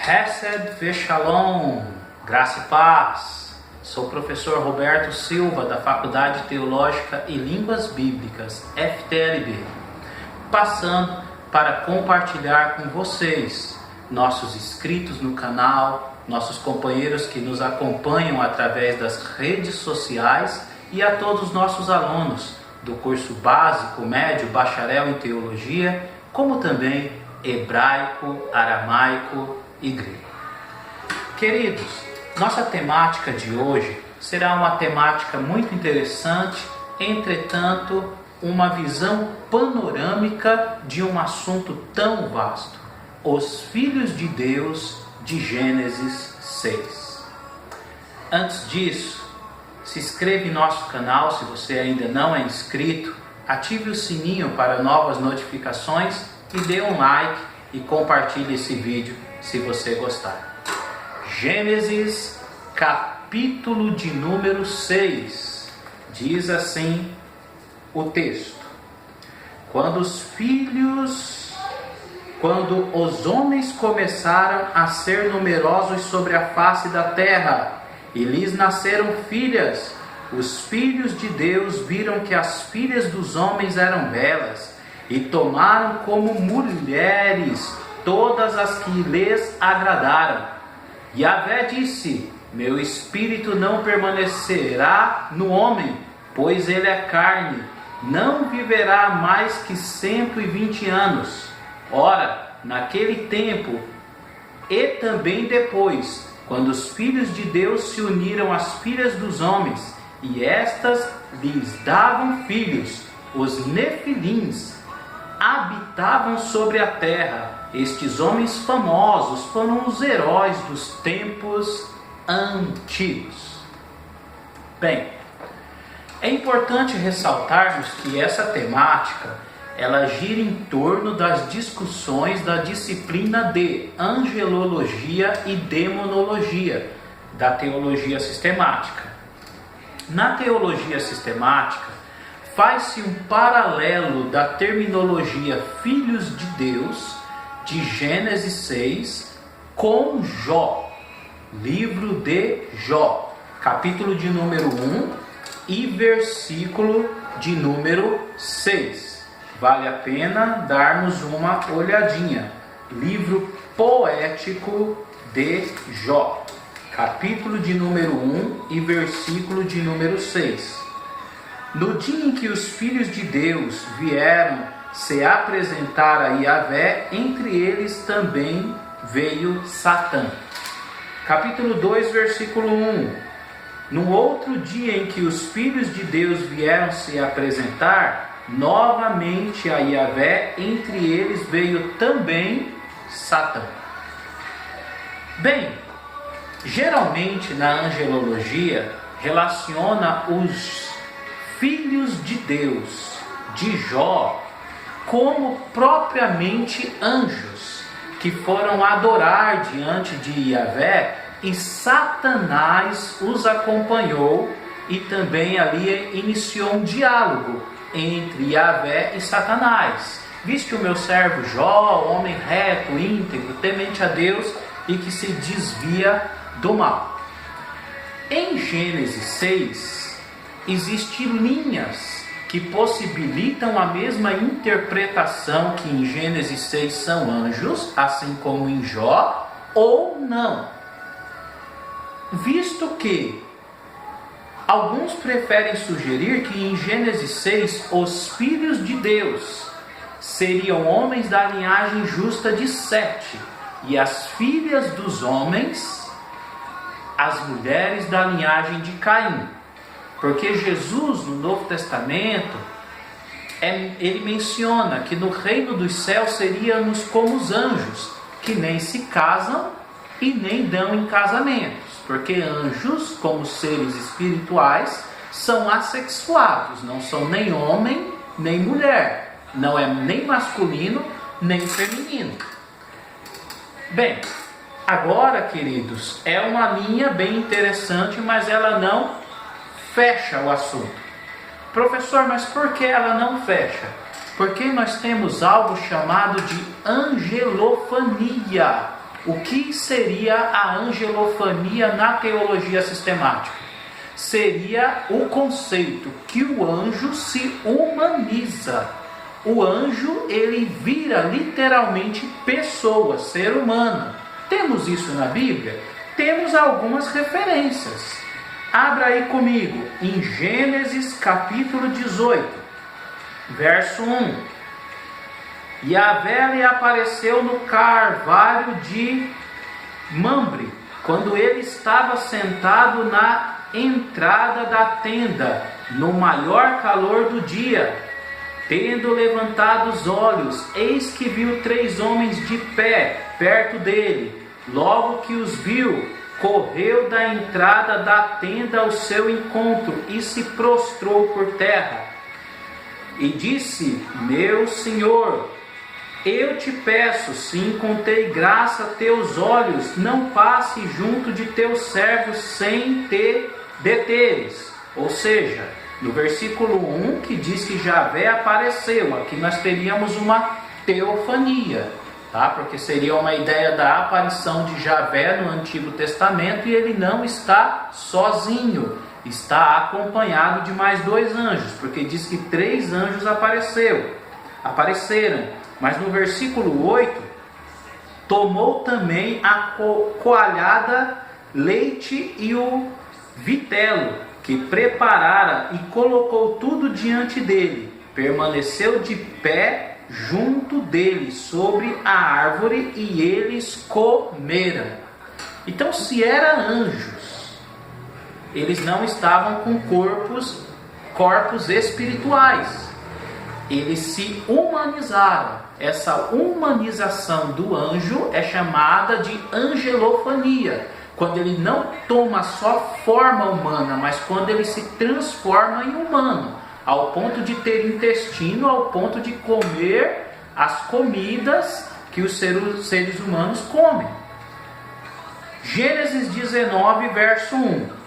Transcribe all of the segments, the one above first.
Hesed Veshalom, graça e paz. Sou o professor Roberto Silva, da Faculdade Teológica e Línguas Bíblicas, FTLB, passando para compartilhar com vocês, nossos inscritos no canal, nossos companheiros que nos acompanham através das redes sociais e a todos os nossos alunos do curso básico, médio, bacharel em teologia, como também hebraico, aramaico e grego. Queridos, nossa temática de hoje será uma temática muito interessante, entretanto, uma visão panorâmica de um assunto tão vasto: os filhos de Deus de Gênesis 6. Antes disso, se inscreva em nosso canal se você ainda não é inscrito, ative o sininho para novas notificações e dê um like e compartilhe esse vídeo se você gostar. Gênesis, capítulo de número 6, diz assim o texto: Quando os homens começaram a ser numerosos sobre a face da terra, e lhes nasceram filhas, os filhos de Deus viram que as filhas dos homens eram belas, e tomaram como mulheres todas as que lhes agradaram. Yahvé disse: Meu espírito não permanecerá no homem, pois ele é carne, não viverá mais que 120 anos. Ora, naquele tempo e também depois, quando os filhos de Deus se uniram às filhas dos homens, e estas lhes davam filhos, os nefilins habitavam sobre a terra. Estes homens famosos foram os heróis dos tempos antigos. Bem, é importante ressaltarmos que essa temática ela gira em torno das discussões da disciplina de angelologia e demonologia da teologia sistemática. Na teologia sistemática, faz-se um paralelo da terminologia filhos de Deus de Gênesis 6 com Jó, livro de Jó, capítulo de número 1 e versículo de número 6. Vale a pena darmos uma olhadinha. Livro poético de Jó, capítulo de número 1 e versículo de número 6. No dia em que os filhos de Deus vieram se apresentar a Yahvé, entre eles também veio Satã. Capítulo 2, versículo 1. No outro dia em que os filhos de Deus vieram se apresentar novamente a Yahvé, entre eles veio também Satã. Bem, geralmente na angelologia relaciona os filhos de Deus de Jó como propriamente anjos que foram adorar diante de Yahvé, e Satanás os acompanhou e também ali iniciou um diálogo entre Yahvé e Satanás. Viste o meu servo Jó, homem reto, íntegro, temente a Deus e que se desvia do mal. Em Gênesis 6, existem linhas que possibilitam a mesma interpretação que em Gênesis 6 são anjos, assim como em Jó, ou não. Visto que alguns preferem sugerir que em Gênesis 6 os filhos de Deus seriam homens da linhagem justa de Sete, e as filhas dos homens, as mulheres da linhagem de Caim. Porque Jesus, no Novo Testamento, ele menciona que no reino dos céus seríamos como os anjos, que nem se casam e nem dão em casamentos. Porque anjos, como seres espirituais, são assexuados, não são nem homem nem mulher, não é nem masculino nem feminino. Bem, agora, queridos, é uma linha bem interessante, mas ela não fecha o assunto. Professor, mas por que ela não fecha? Porque nós temos algo chamado de angelofania. O que seria a angelofania na teologia sistemática? Seria o conceito que o anjo se humaniza. O anjo, ele vira literalmente pessoa, ser humano. Temos isso na Bíblia? Temos algumas referências. Abra aí comigo em Gênesis capítulo 18, verso 1. Yahvé lhe apareceu no carvalho de Mamre, quando ele estava sentado na entrada da tenda, no maior calor do dia. Tendo levantado os olhos, eis que viu 3 homens de pé perto dele. Logo que os viu, correu da entrada da tenda ao seu encontro e se prostrou por terra. E disse: meu senhor, eu te peço, se encontrei graça a teus olhos, não passe junto de teus servos sem te deteres. Ou seja, no versículo 1 que diz que Yahvé apareceu, aqui nós teríamos uma teofania, tá? Porque seria uma ideia da aparição de Yahvé no Antigo Testamento, e ele não está sozinho, está acompanhado de mais 2 anjos, porque diz que 3 anjos apareceram. Mas no versículo 8, tomou também a coalhada, leite e o vitelo que preparara e colocou tudo diante dele. Permaneceu de pé junto dele sobre a árvore e eles comeram. Então, se eram anjos, eles não estavam com corpos espirituais. Eles se humanizaram. Essa humanização do anjo é chamada de angelofania, quando ele não toma só forma humana, mas quando ele se transforma em humano, ao ponto de ter intestino, ao ponto de comer as comidas que os seres humanos comem. Gênesis 19, verso 1.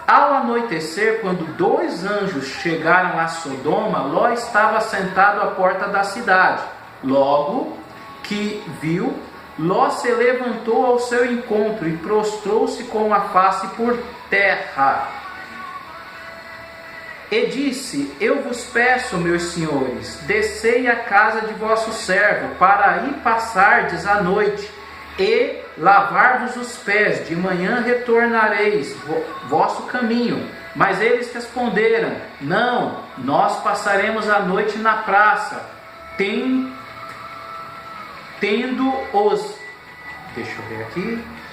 Ao anoitecer, quando 2 anjos chegaram a Sodoma, Ló estava sentado à porta da cidade. Logo que viu, Ló se levantou ao seu encontro e prostrou-se com a face por terra. E disse: eu vos peço, meus senhores, descei à casa de vosso servo, para aí passardes a noite, e lavar-vos os pés, de manhã retornareis vosso caminho. Mas eles responderam: não, nós passaremos a noite na praça,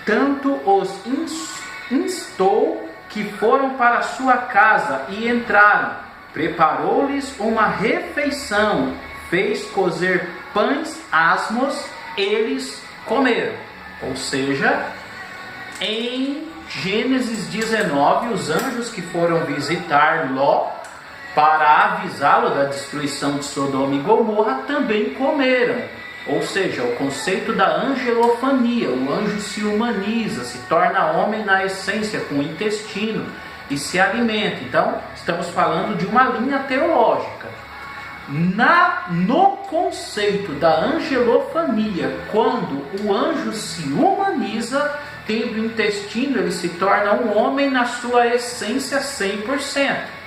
tanto os instou que foram para a sua casa e entraram. Preparou-lhes uma refeição, fez cozer pães asmos, eles comeram. Ou seja, em Gênesis 19, os anjos que foram visitar Ló para avisá-lo da destruição de Sodoma e Gomorra também comeram. Ou seja, o conceito da angelofania, o anjo se humaniza, se torna homem na essência, com o intestino, e se alimenta. Então, estamos falando de uma linha teológica. No conceito da angelofania, quando o anjo se humaniza, tendo intestino, ele se torna um homem na sua essência 100%.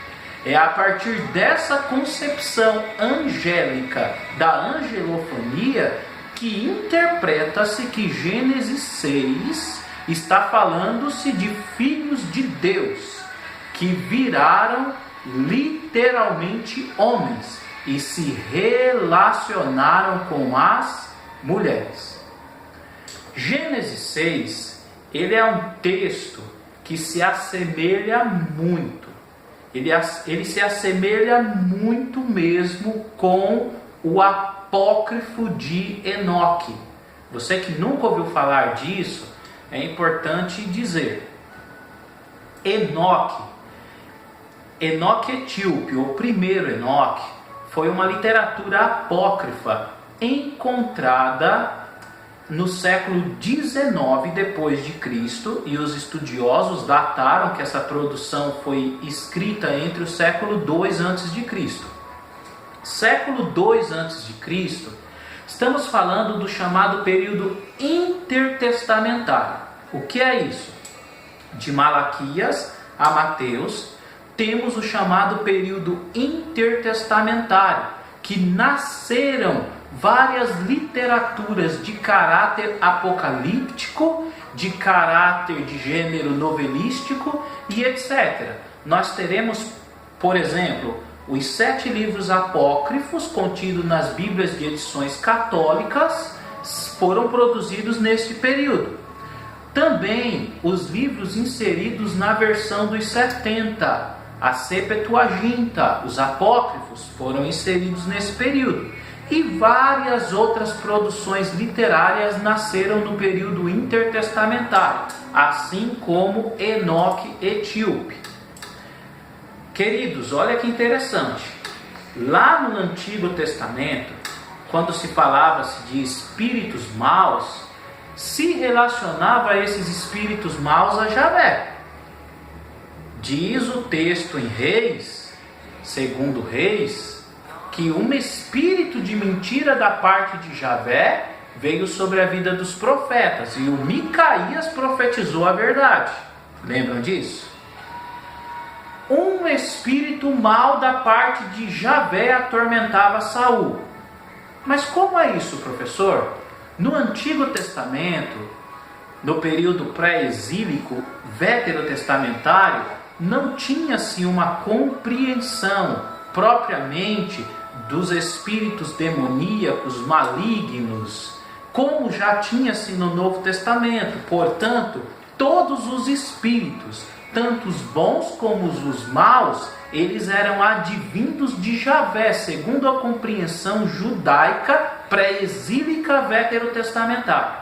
É a partir dessa concepção angélica da angelofania que interpreta-se que Gênesis 6 está falando-se de filhos de Deus, que viraram literalmente homens e se relacionaram com as mulheres. Gênesis 6, ele é um texto que se assemelha muito. Ele se assemelha muito mesmo com o apócrifo de Enoque. Você que nunca ouviu falar disso, é importante dizer. Enoque etíope, o primeiro Enoque, foi uma literatura apócrifa encontrada no século XIX depois de Cristo, e os estudiosos dataram que essa produção foi escrita entre o século II antes de Cristo. Século II antes de Cristo, Estamos falando do chamado período intertestamentário. O que é isso? De Malaquias a Mateus, temos o chamado período intertestamentário, que nasceram várias literaturas de caráter apocalíptico, de caráter de gênero novelístico e etc. Nós teremos, por exemplo, os 7 livros apócrifos contidos nas Bíblias de edições católicas foram produzidos neste período. Também os livros inseridos na versão dos 70, a Septuaginta, os apócrifos, foram inseridos nesse período. E várias outras produções literárias nasceram no período intertestamentário, assim como Enoque Etíope. Queridos, olha que interessante. Lá no Antigo Testamento, quando se falava-se de espíritos maus, se relacionava esses espíritos maus a Javé. Diz o texto em Reis, segundo Reis, que um espírito de mentira da parte de Javé veio sobre a vida dos profetas, e o Micaías profetizou a verdade. Lembram disso? Um espírito mau da parte de Javé atormentava Saul. Mas como é isso, professor? No Antigo Testamento, no período pré-exílico veterotestamentário, não tinha-se uma compreensão propriamente dos espíritos demoníacos malignos, como já tinha-se no Novo Testamento. Portanto, todos os espíritos, tanto os bons como os maus, eles eram advindos de Javé, segundo a compreensão judaica pré-exílica veterotestamentária.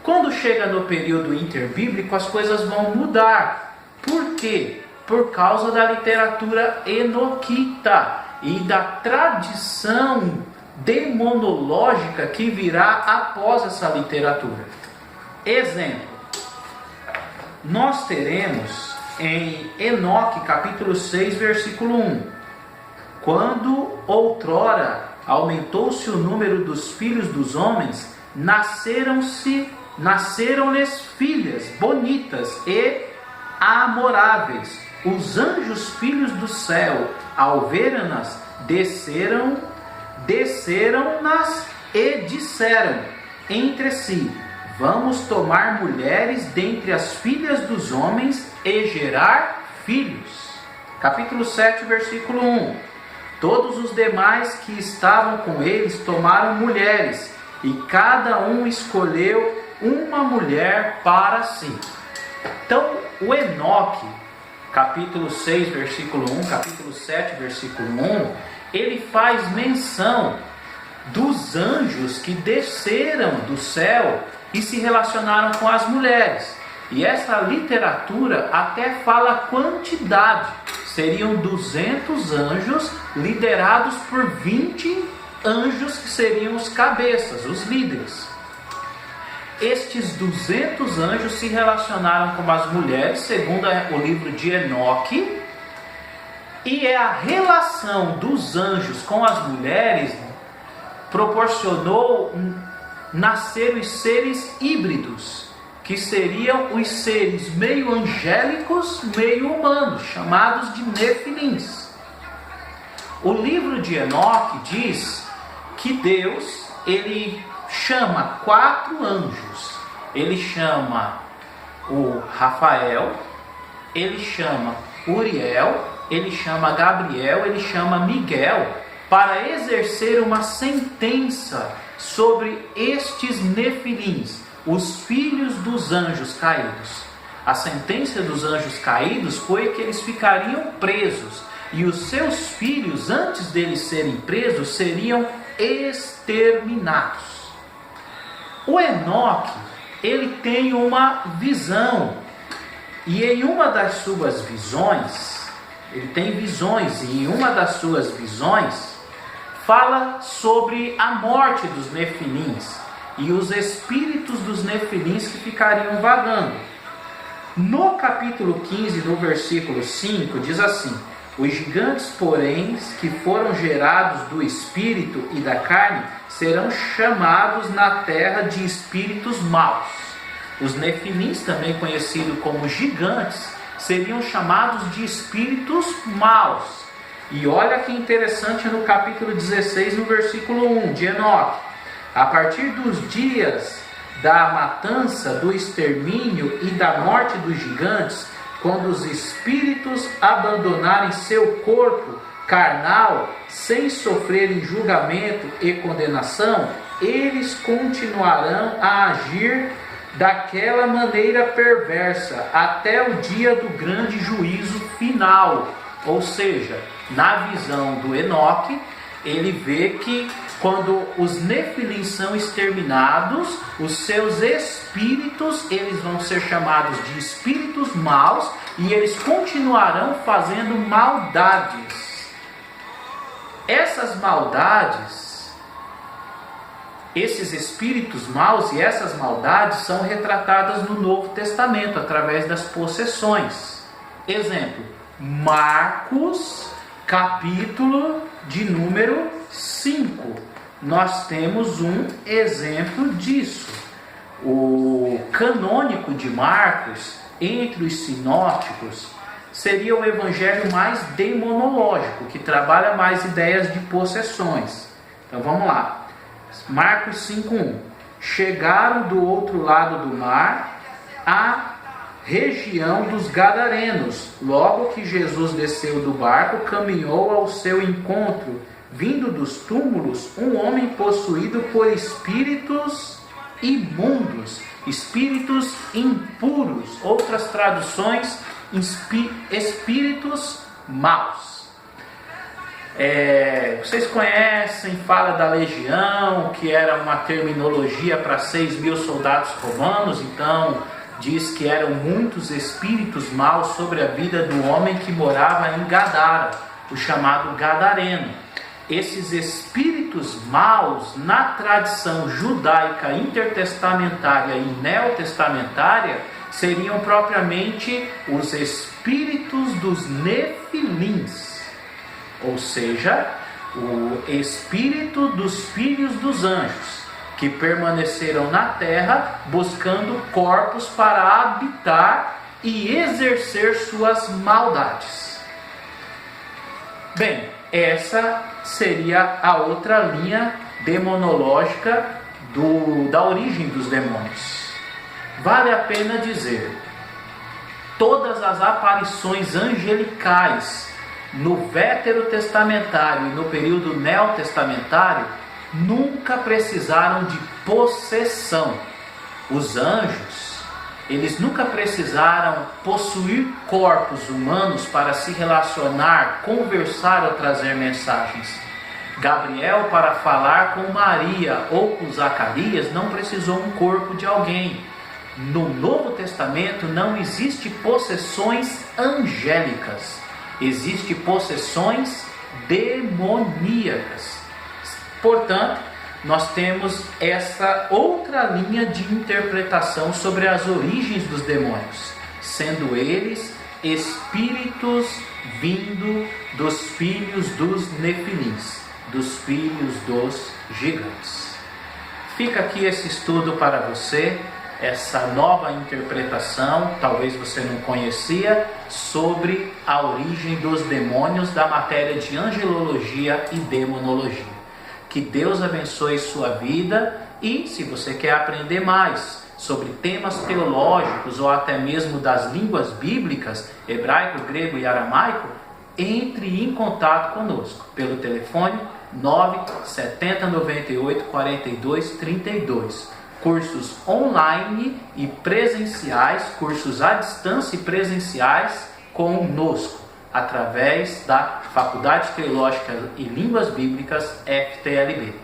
Quando chega no período interbíblico, as coisas vão mudar. Por quê? Por causa da literatura enoquita e da tradição demonológica que virá após essa literatura. Exemplo, nós teremos em Enoque capítulo 6, versículo 1: quando outrora aumentou-se o número dos filhos dos homens, nasceram-lhes filhas bonitas e amoráveis. Os anjos filhos do céu, ao verem-nas, desceram-nas e disseram entre si: vamos tomar mulheres dentre as filhas dos homens e gerar filhos. Capítulo 7, versículo 1: todos os demais que estavam com eles tomaram mulheres, e cada um escolheu uma mulher para si. Então, o Enoque, capítulo 6, versículo 1, capítulo 7, versículo 1, ele faz menção dos anjos que desceram do céu e se relacionaram com as mulheres. E essa literatura até fala a quantidade. Seriam 200 anjos liderados por 20 anjos que seriam os cabeças, os líderes. Estes 200 anjos se relacionaram com as mulheres, segundo o livro de Enoque, e é a relação dos anjos com as mulheres proporcionou nascer os seres híbridos, que seriam os seres meio angélicos, meio humanos, chamados de Nefilins. O livro de Enoque diz que Deus, ele chama 4 anjos. Ele chama o Rafael, ele chama Uriel, ele chama Gabriel, ele chama Miguel, para exercer uma sentença sobre estes Nefilins, os filhos dos anjos caídos. A sentença dos anjos caídos foi que eles ficariam presos, e os seus filhos, antes deles serem presos, seriam exterminados. O Enoque, ele tem uma visão, e em uma das suas visões, ele tem visões, e em uma das suas visões, fala sobre a morte dos Nefilins, e os espíritos dos Nefilins que ficariam vagando. No capítulo 15, no versículo 5, diz assim: Os gigantes, porém, que foram gerados do espírito e da carne, serão chamados na terra de espíritos maus. Os nefilins, também conhecidos como gigantes, seriam chamados de espíritos maus. E olha que interessante no capítulo 16, no versículo 1 de Enoque. A partir dos dias da matança, do extermínio e da morte dos gigantes, quando os espíritos abandonarem seu corpo carnal, sem sofrerem julgamento e condenação, eles continuarão a agir daquela maneira perversa até o dia do grande juízo final. Ou seja, na visão do Enoque, ele vê que quando os nefilins são exterminados, os seus espíritos, eles vão ser chamados de espíritos maus, e eles continuarão fazendo maldades. Essas maldades, esses espíritos maus e essas maldades são retratadas no Novo Testamento através das possessões. Exemplo, Marcos, capítulo de número 5. Nós temos um exemplo disso. O canônico de Marcos, entre os sinóticos, seria o evangelho mais demonológico, que trabalha mais ideias de possessões. Então vamos lá. Marcos 5:1. Chegaram do outro lado do mar, a região dos Gadarenos. Logo que Jesus desceu do barco, caminhou ao seu encontro, vindo dos túmulos, um homem possuído por espíritos imundos, espíritos impuros, outras traduções, espíritos maus. Vocês conhecem, fala da legião, que era uma terminologia para 6.000 soldados romanos. Então diz que eram muitos espíritos maus sobre a vida do homem que morava em Gadara, o chamado Gadareno. Esses espíritos maus, na tradição judaica intertestamentária e neotestamentária, seriam propriamente os espíritos dos nefilins, ou seja, o espírito dos filhos dos anjos, que permaneceram na terra buscando corpos para habitar e exercer suas maldades. Bem, essa seria a outra linha demonológica da origem dos demônios. Vale a pena dizer, todas as aparições angelicais no veterotestamentário e no período neotestamentário nunca precisaram de possessão. Os anjos, eles nunca precisaram possuir corpos humanos para se relacionar, conversar ou trazer mensagens. Gabriel, para falar com Maria ou com Zacarias, não precisou um corpo de alguém. No Novo Testamento não existe possessões angélicas, existe possessões demoníacas. Portanto, nós temos essa outra linha de interpretação sobre as origens dos demônios, sendo eles espíritos vindo dos filhos dos nefilins, dos filhos dos gigantes. Fica aqui esse estudo para você, essa nova interpretação, talvez você não conhecia, sobre a origem dos demônios da matéria de angelologia e demonologia. Que Deus abençoe sua vida, e se você quer aprender mais sobre temas teológicos ou até mesmo das línguas bíblicas, hebraico, grego e aramaico, entre em contato conosco pelo telefone 970 98 42 32. Cursos online e presenciais, cursos à distância e presenciais conosco, através da Faculdade Teológica e Línguas Bíblicas FTLB.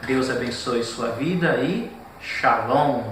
Deus abençoe sua vida e Shalom!